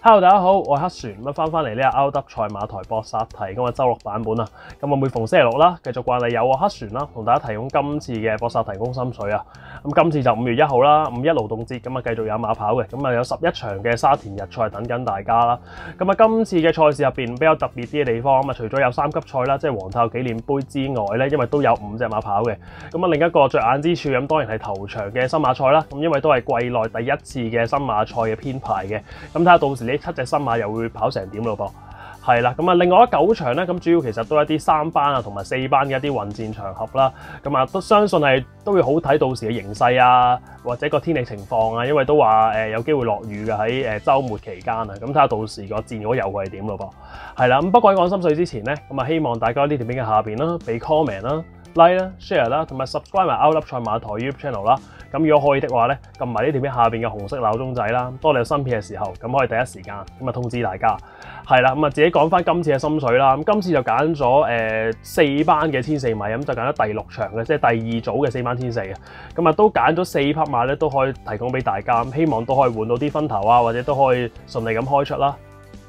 Hello， 大家好，我係黑船咁翻嚟呢個歐德賽馬台博殺題咁嘅周六版本啊。咁每逢星期六啦，繼續慣例有我黑船啦，同大家提供今次嘅博殺題攻心水啊。咁今次就5月1號啦，5·1勞動節咁啊，繼續有馬跑嘅，咁啊有11場嘅沙田日賽等緊大家啦。咁啊，今次嘅賽事入邊比較特別啲嘅地方咁啊，除咗有3級賽啦，即係皇太后紀念杯之外咧，因為都有5隻馬跑嘅。咁啊，另一個着眼之處咁當然係頭場嘅新馬賽啦。咁因為都係季內第一次嘅新馬賽嘅編排嘅，咁睇下到時呢7隻新馬又會跑成點咯噃。係啦，咁啊，另外9場咧，咁主要其實都係一啲3班啊同埋4班嘅一啲混戰場合啦。咁啊，都相信係都會好睇到時嘅形勢啊，或者個天氣情況啊，因為都話有機會落雨嘅喺週末期間啊。咁睇下到時個戰果又會係點咯噃。係啦，咁不過喺講心水之前咧，咁啊希望大家呢條片嘅下邊啦，俾 comment 啦、like 啦、share 啦，同埋 subscribe 埋歐德賽馬台 YouTube channel 啦。咁如果可以的話咧，撳埋呢條片下邊嘅紅色鬧鐘仔啦，當你有新片嘅時候，咁可以第一時間咁啊通知大家。係啦，咁啊自己講翻今次嘅心水啦。咁今次就揀咗4班嘅千四米，咁就揀咗第6場嘅，即係第2組嘅4班千四嘅。咁啊都揀咗4匹馬咧，都可以提供俾大家，希望都可以換到啲分頭啊，或者都可以順利咁開出啦。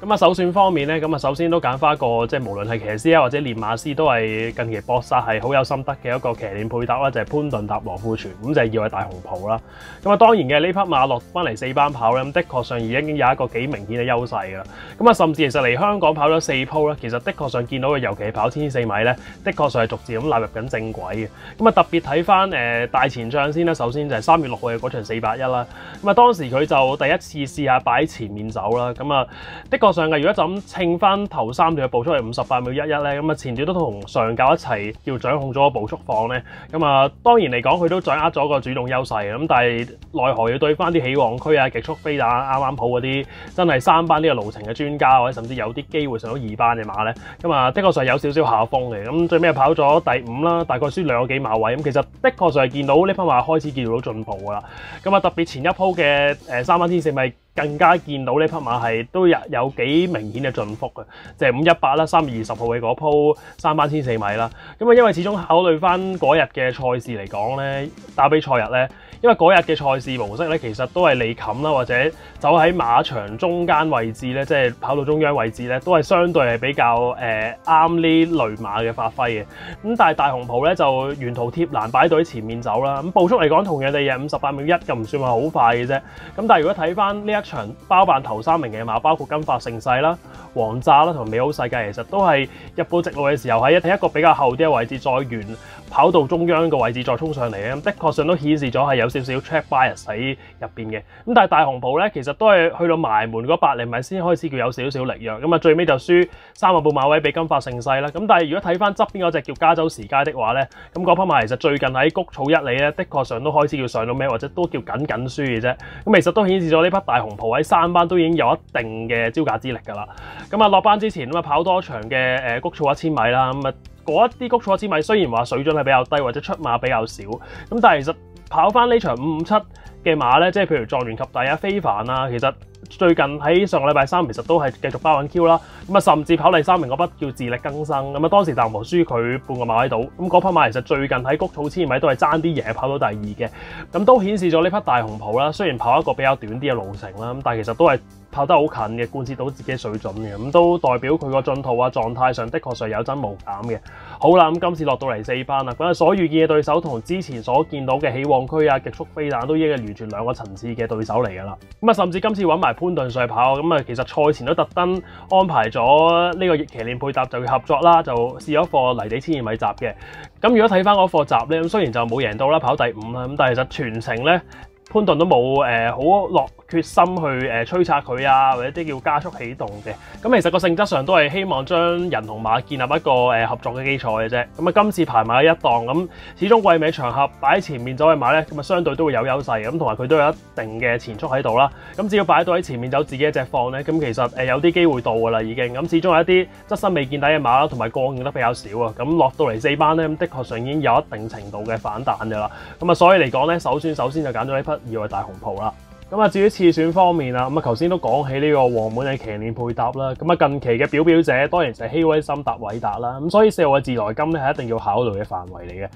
咁啊，首選方面咧，咁啊，首先都揀翻一個即係無論係騎師啊或者練馬師都係近期搏殺係好有心得嘅一個騎練配搭啦，就係潘頓搭羅富全，咁就係要係大紅袍啦。咁啊，當然嘅呢匹馬落翻嚟4班跑咧，咁的確上已經有一個幾明顯嘅優勢㗎啦。咁啊，甚至其實嚟香港跑咗4鋪咧，其實的確上見到佢，尤其係跑1400米咧，的確上係逐漸咁納入緊正軌嘅。咁啊，特別睇翻大前仗先啦，首先就係3月6號嘅嗰場481啦。咁啊，當時佢就第一次試下擺喺前面走啦。咁啊，的確上嘅，如果就咁稱翻頭3段嘅步速係58.11咧，咁啊前段都同上教一齊叫掌控咗個步速放咧，咁啊當然嚟講佢都掌握咗個主動優勢，咁但係奈何要對翻啲起旺區啊、極速飛彈啱啱好嗰啲真係3班呢個路程嘅專家，或者甚至有啲機會上到2班嘅馬咧，咁啊的確上有少少下風嘅，咁最尾跑咗第5啦，大概輸2個幾馬位，咁其實的確上係見到呢匹馬開始見到進步噶啦，咁啊特別前一鋪嘅3班千四米更加見到呢匹馬係都有幾明顯嘅進幅嘅，即係518啦，3月20號嘅嗰鋪3班千四米啦。咁啊，因為始終考慮翻嗰日嘅賽事嚟講咧，打比賽日咧，因為嗰日嘅賽事模式咧，其實都係利冚啦，或者走喺馬場中間位置咧，即係跑到中央位置咧，都係相對係比較啱呢類馬嘅發揮嘅。咁但係大紅袍咧就沿途貼欄擺到喺前面走啦。咁步速嚟講，同樣地係58.1，就唔算話好快嘅啫。咁但係如果睇翻呢一場包辦頭3名嘅馬，包括金髮盛世啦、王炸啦同埋美好世界，其實都係入到直路嘅時候喺一個比較後啲嘅位置，再沿跑道中央嘅位置再衝上嚟咧，咁的確上都顯示咗係有少少 track bias 喺入邊嘅。咁但係大紅袍咧，其實都係去到埋門嗰8厘米先開始叫有少少力弱，咁啊最尾就輸3個半馬位俾金髮盛世啦。咁但係如果睇翻側邊嗰隻叫加州時佳的話咧，咁嗰匹馬其實最近喺谷草1里咧，的確上都開始叫上到咩，或者都叫緊輸嘅啫。咁其實都顯示咗呢匹大紅袍喺3班都已經有一定嘅招架之力㗎啦。咁啊落班之前咁啊跑多場嘅谷草1000米啦，咁啊嗰一啲谷草1000米雖然話水準係比較低或者出馬比較少，咁但係其實跑翻呢場557嘅馬咧，即係譬如狀元及第啊、非凡啊，其實最近喺上個禮拜3其實都係繼續包緊 Q 啦，咁啊甚至跑第3名嗰匹叫自力更生，咁啊當時大紅袍輸佢半個馬位度，咁嗰匹馬其實最近喺谷草1000米都係爭啲贏跑到第2嘅，咁都顯示咗呢匹大紅袍啦，雖然跑一個比較短啲嘅路程啦，咁但係其實都係跑得好近嘅，貫徹到自己水準嘅，咁都代表佢個進途啊狀態上的確上有增無減嘅。好啦，咁今次落到嚟4班啦，咁啊所遇見嘅對手同之前所見到嘅起旺區啊、極速飛彈都已經係完全2個層次嘅對手嚟㗎啦。咁啊甚至今次揾埋潘頓上去跑，咁啊其實賽前都特登安排咗呢個騎練配搭就要合作啦，就試咗課泥地1000米集嘅。咁如果睇翻嗰課集咧，咁雖然就冇贏到啦，跑第5啦，咁但係其實全程咧潘頓都冇好落決心去催策佢啊，或者啲叫加速起動嘅。咁其實個性質上都係希望將人同馬建立一個合作嘅基礎嘅啫。咁啊今次排埋一檔，咁始終季尾場合擺喺前面走嘅馬咧，咁啊相對都會有優勢，咁同埋佢都有一定嘅前速喺度啦。咁只要擺到喺前面走自己一隻放咧，咁其實有啲機會到㗎啦已經。咁始終有一啲側身未見底嘅馬啦，同埋過應得比較少啊。咁落到嚟4班咧，咁的確上已經有一定程度嘅反彈㗎啦。咁啊所以嚟講咧，首先就揀咗呢匹2位大紅袍啦。咁至於次選方面啊，頭先都講起呢個黃門嘅騎練配搭啦。近期嘅表表者當然就係希威森搭韋達啦。所以4號嘅自來金咧係一定要考慮嘅範圍嚟嘅。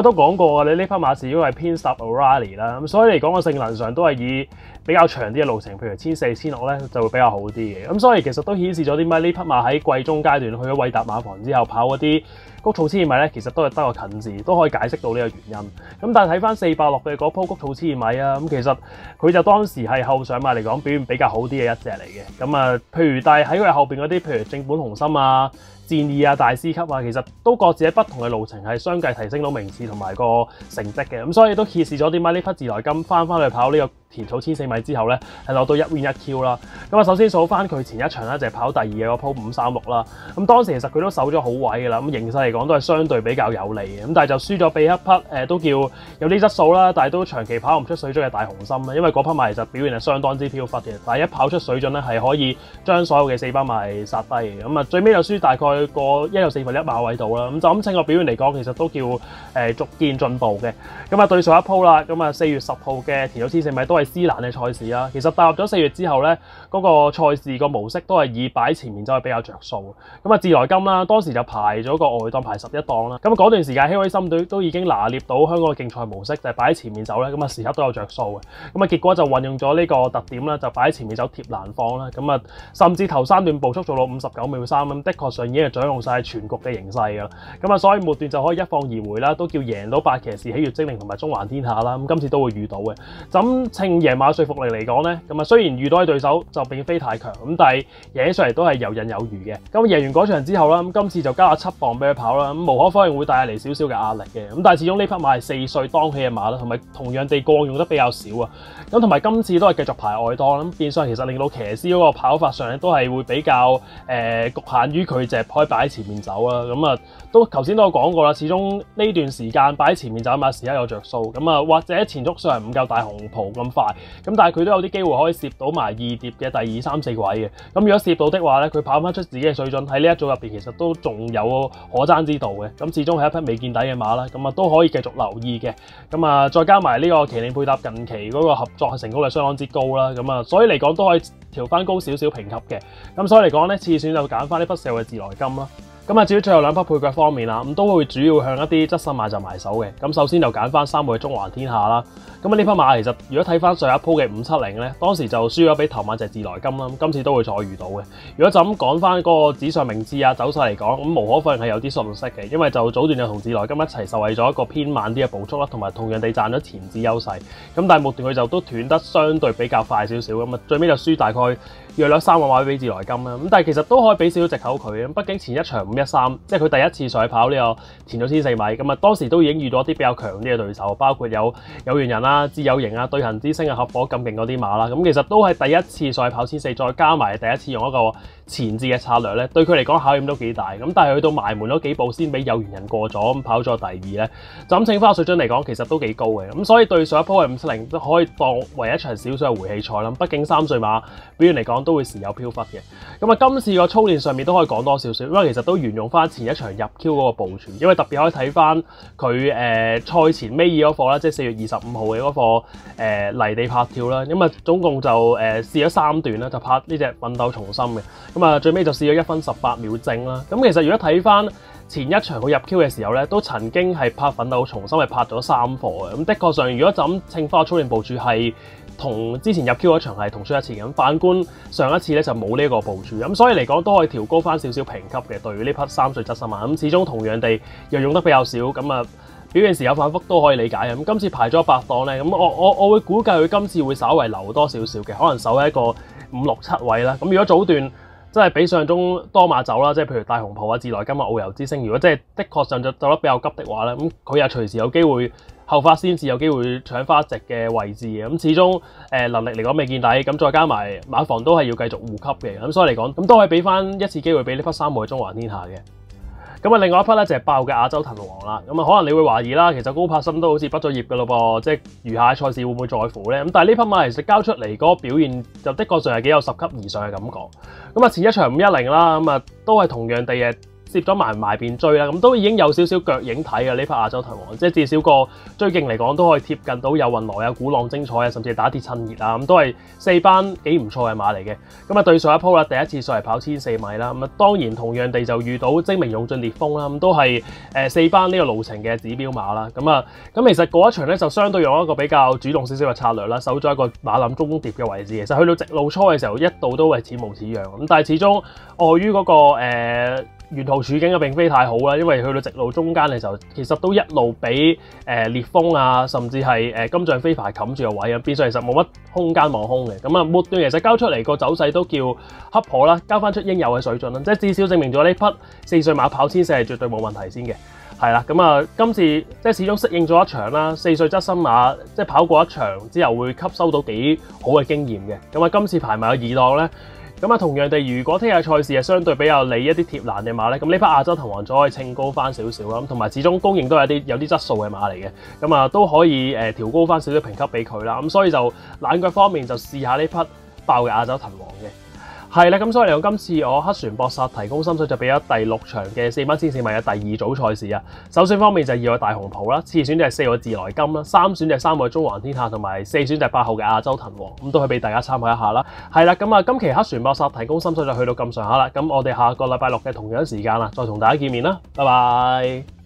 都講過你呢匹馬始終係偏搭 O'Reilly 啦。所以嚟講個性能上都係以比較長啲嘅路程，譬如1400、1600咧就會比較好啲嘅。所以其實都顯示咗啲咩？呢匹馬喺季中階段去咗韋達馬房之後跑嗰啲谷草千二米咧，其實都係得個近字，都可以解釋到呢個原因。但係睇翻486嘅嗰鋪谷草千二米啊，其實佢就當時係後上馬嚟講表現比較好啲嘅一隻嚟嘅。譬如但係喺佢後邊嗰啲，譬如正本紅心啊、戰意啊、大師級啊，其實都各自喺不同嘅路程係相繼提升到名次同埋個成績嘅。所以都揭示咗點解呢匹自來金翻去跑呢個田草1400米之後咧，係攞到1 win 1 Q 啦。首先數翻佢前一場咧就係跑第2嘅嗰鋪536啦。當時其實佢都守咗好位嘅啦。形勢嚟講都係相對比較有利嘅。但係就輸咗俾一匹都叫有啲質素啦，但係都長期跑唔出水準嘅大紅心啦。因為嗰匹馬其實表現係相當之飄忽嘅，但係一跑出水準咧係可以將所有嘅4班馬殺低嘅。最尾就輸大概個1.4分1馬位度啦。就咁稱個表現嚟講，其實都叫逐漸進步嘅。對上一鋪啦，4月10號嘅田草1400米都係斯蘭嘅賽事啦。其實踏入咗4月之後咧，嗰個賽事個模式都係以擺前面走係比較着數。自來金啦，當時就排咗個外檔排11檔啦。嗰段時間希威森隊都已經拿捏到香港嘅競賽模式，就係擺喺前面走咧，時刻都有着數嘅。結果就運用咗呢個特點啦，就擺喺前面走貼欄放啦。甚至頭3段步速做到59秒3，的確上已經係掌控晒全局嘅形勢噶啦。所以末段就可以一放而回啦，都叫贏到8騎士喜悅精靈同埋中環天下啦。今次都會遇到嘅。咁稱贏馬說服力嚟講咧，雖然遇到嘅對手就並非太強，但係贏起上嚟都係游刃有餘嘅。贏完嗰場之後啦，今次就加咗7磅俾佢跑啦。無可否認會帶嚟少少嘅壓力嘅。但係始終呢匹馬係4歲當起嘅馬啦，同樣地過往用得比較少啊。同埋今次都係繼續排外檔啦，變相其實令到騎師嗰個跑法上咧都係會比較局限於佢淨係可以擺喺前面走啦。都頭先都有講過啦，始終呢段時間擺喺前面走馬時刻有着數。或者前速上唔夠大紅袍咁快，但係佢都有啲機會可以攝到埋2碟嘅第2、3、4位嘅。如果攝到的話咧，佢跑翻出自己嘅水準喺呢一組入邊，其實都仲有可爭之道嘅。始終係一匹未見底嘅馬啦，都可以繼續留意嘅。再加埋呢個騎練配搭近期嗰個合作成功率相當之高啦。所以嚟講都可以調翻高少少評級嘅。所以嚟講咧，次選就揀翻呢匹4號嘅自來金啦。至於最後2匹配腳方面啦，都會主要向一啲質素馬就埋手嘅。首先就揀翻3號嘅中環天下啦。呢匹馬其實如果睇翻上一鋪嘅570咧，當時就輸咗俾頭馬隻自來金啦。今次都會再遇到嘅。如果就咁講翻嗰個指上名次啊走勢嚟講，無可否認係有啲遜色嘅，因為就早段就同自來金一齊受惠咗一個偏慢啲嘅步速啦，同埋同樣地賺咗前置優勢。但係末段佢就都斷得相對比較快少少最尾就輸大概約略3個馬位俾自來金啦。但係其實都可以俾少少藉口佢嘅，畢竟前一場513，即係佢第一次上去跑呢個田草1400米，當時都已經遇到啲比較強啲嘅對手，包括有緣人啦、智有型啊、對行之星啊、合夥咁勁嗰啲馬啦。其實都係第一次上去跑1400，再加埋第一次用一個前置嘅策略咧，對佢嚟講考驗都幾大。但係去到埋門嗰幾步先俾有緣人過咗，跑咗第2咧，就咁稱翻水準嚟講，其實都幾高嘅。所以對上一鋪嘅570都可以當為一場少少嘅回氣賽啦。畢竟3歲馬表現嚟講都會時有飄忽嘅。今次個操練上面都可以講多少少，因為其實都沿用翻前一場入 Q 嗰個部署，因為特別可以睇翻佢賽前尾二嗰課啦，即係4月25號嘅嗰課泥地拍跳啦。總共就試咗3段啦，就拍呢隻奮鬥重心嘅。最尾就試咗1分18秒正啦。其實如果睇翻前一場佢入 Q 嘅時候咧，都曾經係拍奮鬥重心係拍咗3課嘅。的確上，如果就咁稱翻個操練部署係同之前入 Q 嗰場係同出一次嘅。反觀上一次咧就冇呢個部署，所以嚟講都可以調高翻少少評級嘅。對於呢匹3歲質素馬，始終同樣地又用得比較少，表現時有反覆都可以理解嘅。今次排咗8檔咧，我會估計佢今次會稍為留多少少嘅，可能守喺一個5、6、7位啦。如果早段真係比上中多馬走啦，即係譬如大紅袍啊、自來金啊、遨遊之星，如果即係的確上就走得比較急的話咧，佢又隨時有機會後發先至有機會搶翻一席嘅位置嘅。始終能力嚟講未見底，再加埋馬房都係要繼續護級嘅，所以嚟講都可以俾翻一次機會俾呢匹3號嘅中環天下嘅。另外一匹咧就係爆嘅亞洲騰王啦。可能你會懷疑啦，其實高柏森都好似畢咗業㗎咯噃，即係餘下賽事會唔會在乎咧？但係呢匹馬其實交出嚟嗰個表現就的確上係幾有10級以上嘅感覺。前一場510啦，都係同樣地攝咗埋邊追啦，咁都已經有少少腳影睇嘅呢匹亞洲騰王，即係至少個追勁嚟講都可以貼近到有運來啊、古浪精彩啊，甚至係打鐵趁熱啊，咁都係4班幾唔錯嘅馬嚟嘅。咁啊對上一鋪啦，第一次上嚟跑1400米啦，咁啊當然同樣地就遇到精明勇進烈風啦，咁都係4班呢個路程嘅指標馬啦。咁其實嗰一場咧就相對用一個比較主動少少嘅策略啦，守咗一個馬林中碟嘅位置。其實去到直路初嘅時候，一度都係似模似樣咁，但係始終礙於嗰個沿途處境並非太好啦，因為去到直路中間嘅時候，其實都一路俾烈風啊，甚至係金像飛快冚住個位啊，變相其實冇乜空間望空嘅。咁啊末段其實交出嚟個走勢都叫恰妥啦，交翻出應有嘅水準啦，即係至少證明咗呢匹4歲馬跑千四係絕對冇問題先嘅。係啦，咁啊今次即係始終適應咗一場啦，4歲側身馬即係跑過一場之後會吸收到幾好嘅經驗嘅。咁啊今次排埋個2檔咧。咁啊，同樣地，如果聽日賽事係相對比較理一啲貼欄嘅馬咧，咁呢匹亞洲騰王就可以稱高翻少少啦。咁同埋始終公認都係有啲質素嘅馬嚟嘅，咁啊都可以調高翻少少評級俾佢啦。咁所以就懶腳方面就試下呢匹爆嘅亞洲騰王嘅。係啦，咁所以嚟講，今次我黑船搏殺提供心水就俾咗第6場嘅4班千4米嘅第2組賽事啊。首選方面就係2號大紅袍啦，次選就係4號自來金啦，3選就係3號中環天下，同埋4選就係8號嘅亞洲騰王，咁都可以俾大家參考一下啦。係啦，咁啊今期黑船搏殺提供心水就去到咁上下啦。咁我哋下個禮拜6嘅同樣時間啦，再同大家見面啦，拜拜。